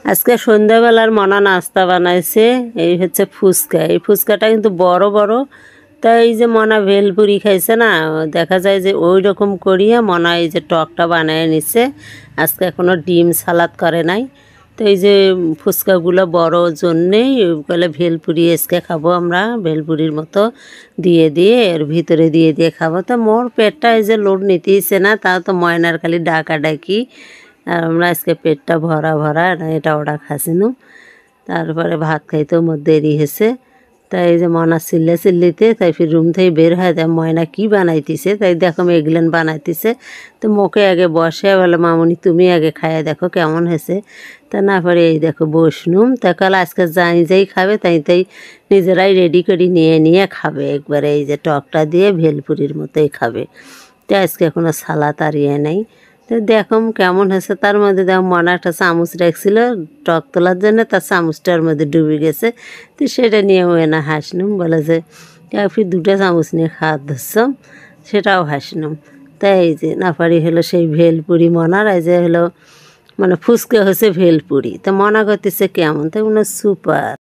আজকে সন্ধ্যাবেলার মনা নাস্তা বানাইছে। এই হচ্ছে ফুচকা। এই ফুচকাটা কিন্তু বড় বড়। তাই এই যে মনা ভেলপুরি খাইছে না, দেখা যায় যে ওই রকম করিয়া মনা এই যে টকটা বানিয়ে নিছে। আজকে কোনো ডিম সালাদ করে নাই। তো এই যে ফুচকাগুলো বড় জন্যেই বলে ভেলপুরি আজকে খাবো আমরা, ভেলপুরির মতো দিয়ে দিয়ে এর ভিতরে দিয়ে দিয়ে খাবো। তো মোর পেটটা এই যে লোড নিতেইছে না, তাও তো ময়নার খালি ডাকাডাকি। আর আমরা আজকে পেটটা ভরা ভরা এটা ওটা খাসিনু। তারপরে ভাত খাইতেও মোর দেরি হয়েছে। তাই এই যে মনা চিল্লিতে তাই ফির রুম থেকে বের হয়, তাই ময়না কী বানাইতেছে, তাই দেখো এগুলেন বানাইতেছে। তো মোকে আগে বসে বলে, মামুনি তুমি আগে খাইয়ে দেখো কেমন হয়েছে। তা না পরে এই দেখো বসনুম। তা কাল আজকে যাই খাবে তাই নিজেরাই রেডি করে নিয়ে নিয়ে খাবে একবারে, এই যে টকটা দিয়ে ভেলপুরির মতোই খাবে। তো আজকে কোনো সালাদ আর নেই। তো দেখো কেমন হয়েছে। তার মধ্যে দেখো মনা একটা চামচ রাখছিল টক তোলার জন্য, তার চামচটার মধ্যে ডুবে গেছে। তো সেটা নিয়ে ও না হাসনুম, বলে যে ফির দুটো চামচ নিয়ে খাওয়া ধরছম, সেটাও হাসনুম। তাই এই যে নাফারি হলো সেই ভেলপুরি মনার, এই যে হলো মানে ফুচকা হচ্ছে ভেলপুরি। তো মনা করতেছে কেমন, তো সুপার।